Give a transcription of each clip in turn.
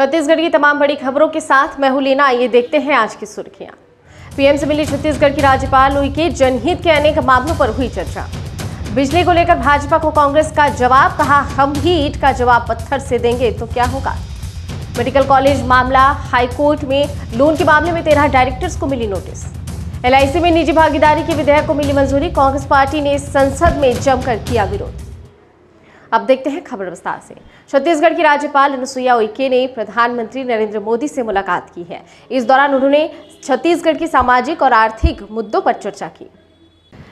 छत्तीसगढ़ की तमाम बड़ी खबरों के साथ मैं हूं लीना। आइए देखते हैं आज की सुर्खियां। पीएम से मिली छत्तीसगढ़ की राज्यपाल उइके। जनहित के अनेक मामलों पर हुई चर्चा। बिजली को लेकर भाजपा को कांग्रेस का जवाब, कहा हम भी ईंट का जवाब पत्थर से देंगे तो क्या होगा। मेडिकल कॉलेज मामला हाईकोर्ट में। लोन के मामले में 13 डायरेक्टर्स को मिली नोटिस। एलआईसी में निजी भागीदारी के विधेयक को मिली मंजूरी। कांग्रेस पार्टी ने संसद में जमकर किया विरोध। अब देखते हैं खबर विस्तार से। छत्तीसगढ़ की राज्यपाल अनुसुईया उइके ने प्रधानमंत्री नरेंद्र मोदी से मुलाकात की है। इस दौरान उन्होंने छत्तीसगढ़ की सामाजिक और आर्थिक मुद्दों पर चर्चा की।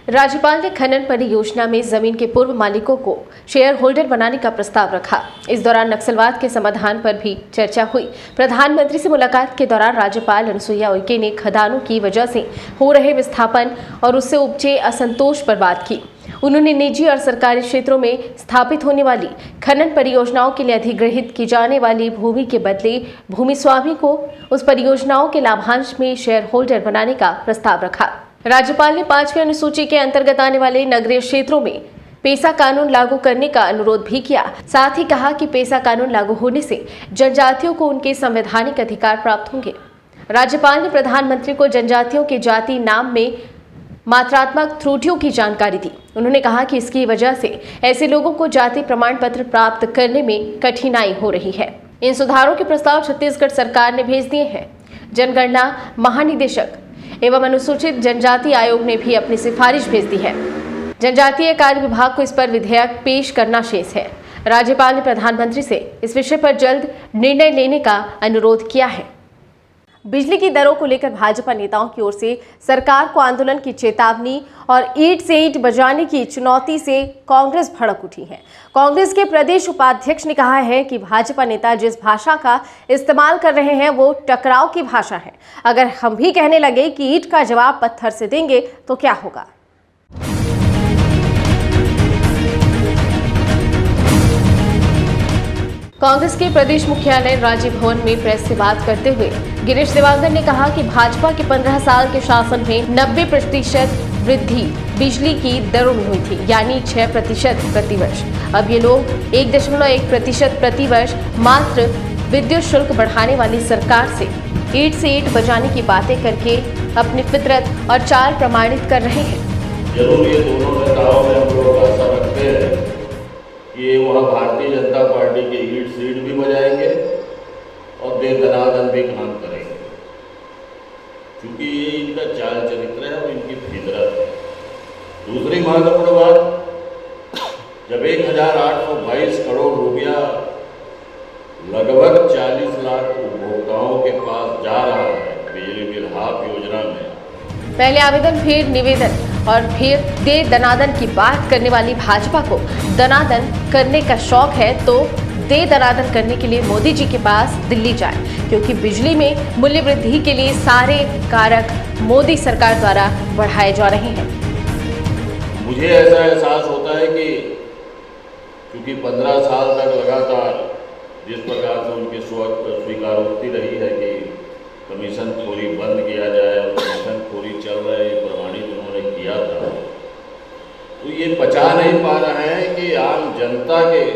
राज्यपाल ने खनन परियोजना में जमीन के पूर्व मालिकों को शेयर होल्डर बनाने का प्रस्ताव रखा। इस दौरान नक्सलवाद के समाधान पर भी चर्चा हुई। प्रधानमंत्री से मुलाकात के दौरान राज्यपाल अनुसुईया उइके ने खदानों की वजह से हो रहे विस्थापन और उससे उपजे असंतोष पर बात की। उन्होंने निजी और सरकारी क्षेत्रों में स्थापित होने वाली खनन परियोजनाओं के लिए अधिग्रहित की जाने वाली भूमि के बदले भूमि स्वामी को उस परियोजनाओं के लाभांश में शेयर होल्डर बनाने का प्रस्ताव रखा। राज्यपाल ने 5वीं अनुसूची के अंतर्गत आने वाले नगरीय क्षेत्रों में पेसा कानून लागू करने का अनुरोध भी किया। साथ ही कहा कि पेसा कानून लागू होने से जनजातियों को उनके संवैधानिक अधिकार प्राप्त होंगे। राज्यपाल ने प्रधानमंत्री को जनजातियों के जाति नाम में मात्रात्मक त्रुटियों की जानकारी दी। उन्होंने कहा कि इसकी वजह से ऐसे लोगों को जाति प्रमाण पत्र प्राप्त करने में कठिनाई हो रही है। इन सुधारों के प्रस्ताव छत्तीसगढ़ सरकार ने भेज दिए हैं। जनगणना महानिदेशक एवं अनुसूचित जनजाति आयोग ने भी अपनी सिफारिश भेज दी है। जनजातीय कार्य विभाग को इस पर विधेयक पेश करना शेष है। राज्यपाल ने प्रधानमंत्री से इस विषय पर जल्द निर्णय लेने का अनुरोध किया है। बिजली की दरों को लेकर भाजपा नेताओं की ओर से सरकार को आंदोलन की चेतावनी और ईंट से ईंट बजाने की चुनौती से कांग्रेस भड़क उठी है। कांग्रेस के प्रदेश उपाध्यक्ष ने कहा है कि भाजपा नेता जिस भाषा का इस्तेमाल कर रहे हैं वो टकराव की भाषा है। अगर हम भी कहने लगे कि ईंट का जवाब पत्थर से देंगे तो क्या होगा। कांग्रेस के प्रदेश मुख्यालय राजीव भवन में प्रेस से बात करते हुए गिरीश देवांगन ने कहा कि भाजपा के 15 साल के शासन में 90% वृद्धि बिजली की दरों में हुई थी, यानी 6% प्रतिवर्ष। अब ये लोग 1.1% प्रतिवर्ष मात्र विद्युत शुल्क बढ़ाने वाली सरकार से ईंट से ईंट बजाने की बातें करके अपनी फितरत और चाल प्रमाणित कर रहे हैं। जरूर ये दोनों नेताओं में हम लोग आशा रखते हैं कि वह भारतीय जनता पार्टी के ईंट से ईंट भी बजाएंगे और दे दनादन भी काम करेंगे, क्योंकि ये इनका चाल चरित्र है और इनकी फितरत है। दूसरी महत्वपूर्ण बात, जब 1822 करोड़ रुपया लगभग 40 लाख उपभोक्ताओं के पास जा रहा है बिजली बिल हाफ योजना में, पहले आवेदन फिर निवेदन और फिर दे दनादन की बात करने वाली भाजपा को दनादन करने का शौक है तो दे दनादन करने के लिए मोदी जी के पास दिल्ली जाए, क्योंकि बिजली में मूल्य वृद्धि के लिए सारे कारक मोदी सरकार द्वारा बढ़ाए जा रहे हैं। मुझे ऐसा एहसास होता है कि क्योंकि 15 साल तक लगातार जिस प्रकार से उनकी स्वीकारोक्ति रही है कि कमीशन खोरी बंद किया जाए और कमीशन खोरी चल रहा है, ये प्रमाणित उन्होंने किया था, तो ये पचा नहीं पा रहे हैं कि आम जनता के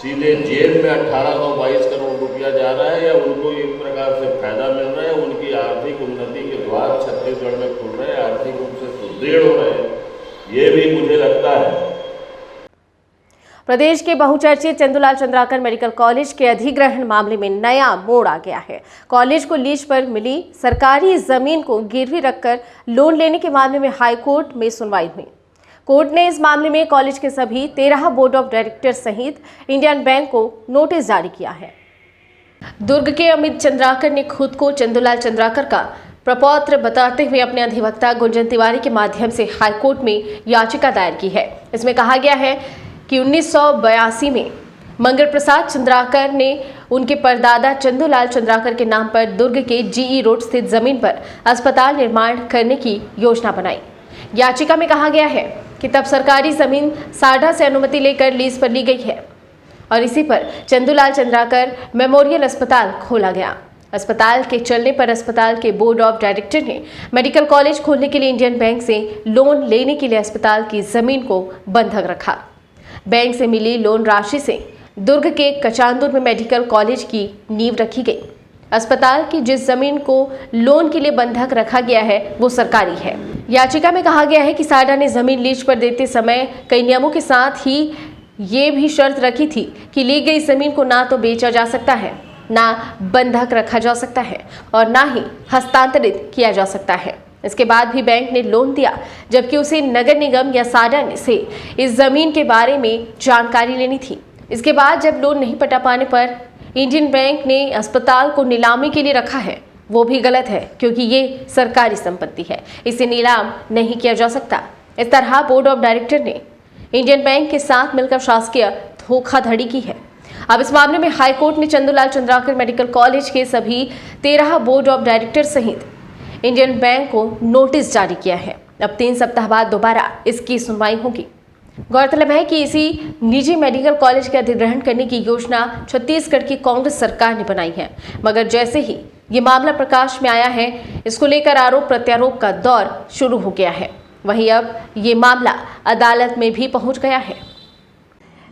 सीधे जेब में 1822 करोड़ रुपया जा रहा है या उनको एक प्रकार से फायदा मिल रहा है, उनकी आर्थिक उन्नति के द्वार छत्तीसगढ़ में खुल रहे हैं, आर्थिक रूप से सुदृढ़ हो रहे हैं, ये भी मुझे लगता है। प्रदेश के बहुचर्चित चंदूलाल चंद्राकर मेडिकल कॉलेज के अधिग्रहण मामले में नया मोड़ आ गया है। कॉलेज को लीज पर मिली सरकारी जमीन को गिरवी रखकर लोन लेने के मामले में हाईकोर्ट में सुनवाई हुई। कोर्ट ने इस मामले में कॉलेज के सभी 13 बोर्ड ऑफ डायरेक्टर सहित इंडियन बैंक को नोटिस जारी किया है। दुर्ग के अमित चंद्राकर ने खुद को चंदूलाल चंद्राकर का प्रपौत्र बताते हुए अपने अधिवक्ता गुंजन तिवारी के माध्यम से हाईकोर्ट में याचिका दायर की है। इसमें कहा गया है कि 1982 में मंगल प्रसाद चंद्राकर ने उनके परदादा चंदूलाल चंद्राकर के नाम पर दुर्ग के जीई रोड स्थित जमीन पर अस्पताल निर्माण करने की योजना बनाई। याचिका में कहा गया है कि तब सरकारी जमीन साडा से अनुमति लेकर लीज पर ली गई है और इसी पर चंदूलाल चंद्राकर मेमोरियल अस्पताल खोला गया। अस्पताल के चलने पर अस्पताल के बोर्ड ऑफ डायरेक्टर ने मेडिकल कॉलेज खोलने के लिए इंडियन बैंक से लोन लेने के लिए अस्पताल की जमीन को बंधक रखा। बैंक से मिली लोन राशि से दुर्ग के कचांदुर में मेडिकल कॉलेज की नींव रखी गई। अस्पताल की जिस जमीन को लोन के लिए बंधक रखा गया है वो सरकारी है। याचिका में कहा गया है कि साडा ने जमीन लीज पर देते समय कई नियमों के साथ ही ये भी शर्त रखी थी कि ली गई जमीन को ना तो बेचा जा सकता है, ना बंधक रखा जा सकता है और ना ही हस्तांतरित किया जा सकता है। इसके बाद भी बैंक ने लोन दिया, जबकि उसे नगर निगम या साडा से इस जमीन के बारे में जानकारी लेनी थी। इसके बाद जब लोन नहीं पटा पाने पर इंडियन बैंक ने अस्पताल को नीलामी के लिए रखा है, वो भी गलत है क्योंकि ये सरकारी संपत्ति है, इसे नीलाम नहीं किया जा सकता। इस तरह बोर्ड ऑफ डायरेक्टर ने इंडियन बैंक के साथ मिलकर शासकीय धोखाधड़ी की है। अब इस मामले में हाईकोर्ट ने चंदूलाल चंद्राकर मेडिकल कॉलेज के सभी 13 बोर्ड ऑफ डायरेक्टर सहित इंडियन बैंक को नोटिस जारी किया है। अब 3 सप्ताह बाद दोबारा इसकी सुनवाई होगी। गौरतलब है कि इसी निजी मेडिकल कॉलेज के अधिग्रहण करने की योजना छत्तीसगढ़ की कांग्रेस सरकार ने बनाई है, मगर जैसे ही ये मामला प्रकाश में आया है, इसको लेकर आरोप प्रत्यारोप का दौर शुरू हो गया है। वहीं अब ये मामला अदालत में भी पहुंच गया है।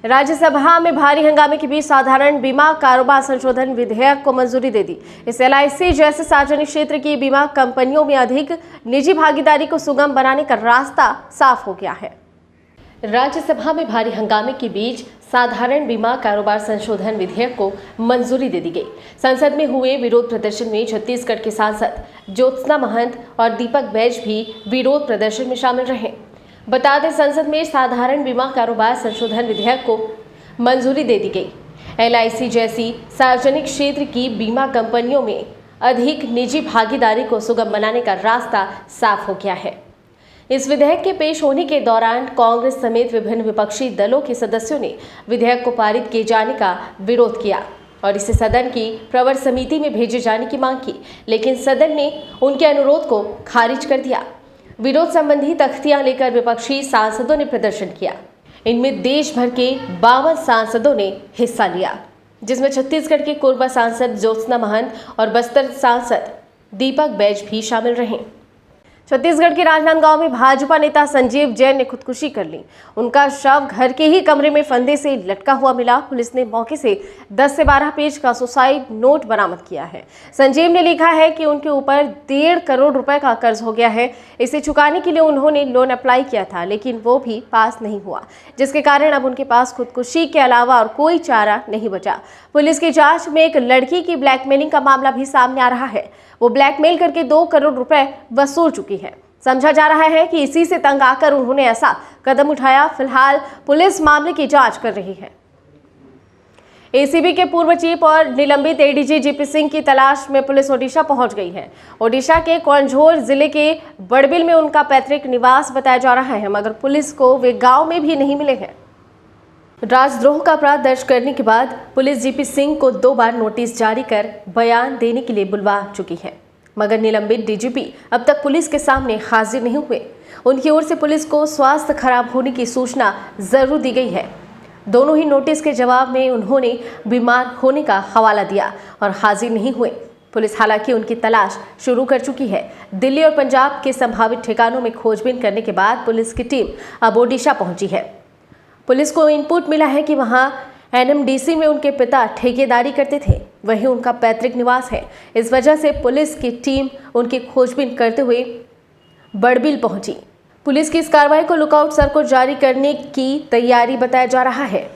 राज्यसभा में भारी हंगामे के बीच साधारण बीमा कारोबार संशोधन विधेयक को मंजूरी दे दी। इस LIC जैसे सार्वजनिक क्षेत्र की बीमा कंपनियों में अधिक निजी भागीदारी को सुगम बनाने का रास्ता साफ हो गया है। राज्यसभा में भारी हंगामे के बीच साधारण बीमा कारोबार संशोधन विधेयक को मंजूरी दे दी गई। संसद में हुए विरोध प्रदर्शन में छत्तीसगढ़ के सांसद ज्योत्सना महंत और दीपक बैज भी विरोध प्रदर्शन में शामिल रहे। बता दें, संसद में साधारण बीमा कारोबार संशोधन विधेयक को मंजूरी दे दी गई। LIC जैसी सार्वजनिक क्षेत्र की बीमा कंपनियों में अधिक निजी भागीदारी को सुगम बनाने का रास्ता साफ हो गया है। इस विधेयक के पेश होने के दौरान कांग्रेस समेत विभिन्न विपक्षी दलों के सदस्यों ने विधेयक को पारित किए जाने का विरोध किया और इसे सदन की प्रवर समिति में भेजे जाने की मांग की, लेकिन सदन ने उनके अनुरोध को खारिज कर दिया। विरोध संबंधी तख्तियां लेकर विपक्षी सांसदों ने प्रदर्शन किया। इनमें देश भर के 52 सांसदों ने हिस्सा लिया, जिसमें छत्तीसगढ़ के कोरबा सांसद ज्योत्सना महंत और बस्तर सांसद दीपक बैज भी शामिल रहे। छत्तीसगढ़ के राजनांदगांव में भाजपा नेता संजीव जैन ने खुदकुशी कर ली। उनका शव घर के ही कमरे में फंदे से लटका हुआ मिला। पुलिस ने मौके से 10 से 12 पेज का सुसाइड नोट बरामद किया है। संजीव ने लिखा है कि उनके ऊपर 1.5 करोड़ रुपए का कर्ज हो गया है। इसे चुकाने के लिए उन्होंने लोन अप्लाई किया था, लेकिन वो भी पास नहीं हुआ, जिसके कारण अब उनके पास खुदकुशी के अलावा और कोई चारा नहीं बचा। पुलिस की जांच में एक लड़की की ब्लैकमेलिंग का मामला भी सामने आ रहा है। वो ब्लैकमेल करके 2 करोड़ रुपए वसूल चुकी है। समझा जा रहा है कि इसी से तंग आकर उन्होंने ऐसा कदम उठाया। फिलहाल पुलिस मामले की जांच कर रही है। ACB के पूर्व चीफ और निलंबित ADG GP सिंह की तलाश में पुलिस ओडिशा पहुंच गई है। ओडिशा के कोंझोर जिले के बड़बिल में उनका पैतृक निवास बताया जा रहा है, मगर पुलिस को वे गांव में भी नहीं मिले हैं। राजद्रोह का अपराध दर्ज करने के बाद पुलिस GP सिंह को 2 बार नोटिस जारी कर बयान देने के लिए बुलवा चुकी है, मगर निलंबित DGP अब तक पुलिस के सामने हाजिर नहीं हुए। उनकी ओर से पुलिस को स्वास्थ्य खराब होने की सूचना जरूर दी गई है। दोनों ही नोटिस के जवाब में उन्होंने बीमार होने का हवाला दिया और हाजिर नहीं हुए। पुलिस हालांकि उनकी तलाश शुरू कर चुकी है। दिल्ली और पंजाब के संभावित ठिकानों में खोजबीन करने के बाद पुलिस की टीम अब ओडिशा पहुंची है। पुलिस को इनपुट मिला है कि वहां NMDC में उनके पिता ठेकेदारी करते थे, वही उनका पैतृक निवास है। इस वजह से पुलिस की टीम उनकी खोजबीन करते हुए बड़बिल पहुंची। पुलिस की इस कार्रवाई को लुकआउट सर्कुलर जारी करने की तैयारी बताया जा रहा है।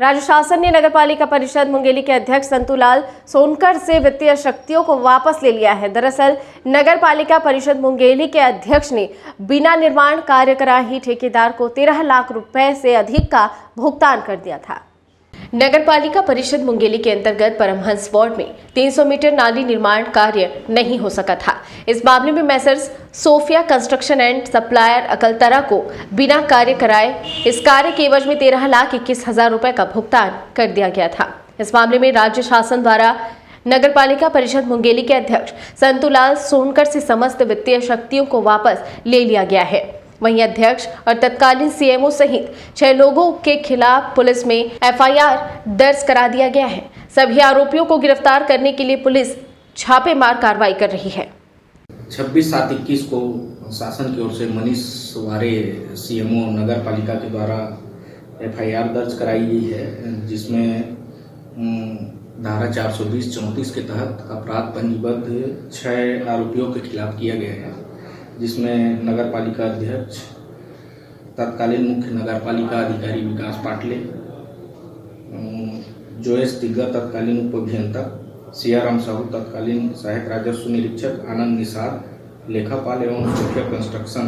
राज्य शासन ने नगरपालिका परिषद मुंगेली के अध्यक्ष संतूलाल सोनकर से वित्तीय शक्तियों को वापस ले लिया है। दरअसल नगरपालिका परिषद मुंगेली के अध्यक्ष ने बिना निर्माण कार्य करा ही ठेकेदार को 13 लाख रुपए से अधिक का भुगतान कर दिया था। नगरपालिका परिषद मुंगेली के अंतर्गत परमहंस वार्ड में 300 मीटर नाली निर्माण कार्य नहीं हो सका था। इस मामले में messrs Sophia construction and supplier Akaltara को बिना कार्य कराए इस कार्य के एवज में 13,21,000 रुपए का भुगतान कर दिया गया था। इस मामले में राज्य शासन द्वारा नगरपालिका परिषद मुंगेली के अध्यक्ष संतूलाल सोनकर से समस्त वित्तीय शक्तियों को वापस ले लिया गया है। वहीं अध्यक्ष और तत्कालीन CMO सहित 6 लोगों के खिलाफ पुलिस में FIR दर्ज करा दिया गया है। सभी आरोपियों को गिरफ्तार करने के लिए पुलिस छापेमार कार्रवाई कर रही है। 26/7/21 को शासन की ओर से मनीष वारे CMO नगर पालिका के द्वारा FIR दर्ज कराई गई है, जिसमें धारा 420-34 के तहत अपराध पंजीबद्ध 6 आरोपियों के खिलाफ किया गया है, जिसमें नगर पालिका अध्यक्ष, तत्कालीन मुख्य नगर पालिका अधिकारी विकास पाटले, जोएस तिग्गा तत्कालीन उप अभियंता, सियाराम साहू तत्कालीन सहायक राजस्व निरीक्षक, आनंद निषाद लेखापाल एवं सोफिया कंस्ट्रक्शन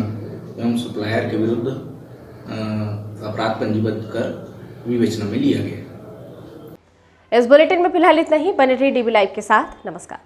एवं सप्लायर के विरुद्ध अपराध पंजीबद्ध कर विवेचना में लिया गया। इस बुलेटिन में फिलहाल इतना ही। बने रहिए DB लाइव के साथ। नमस्कार।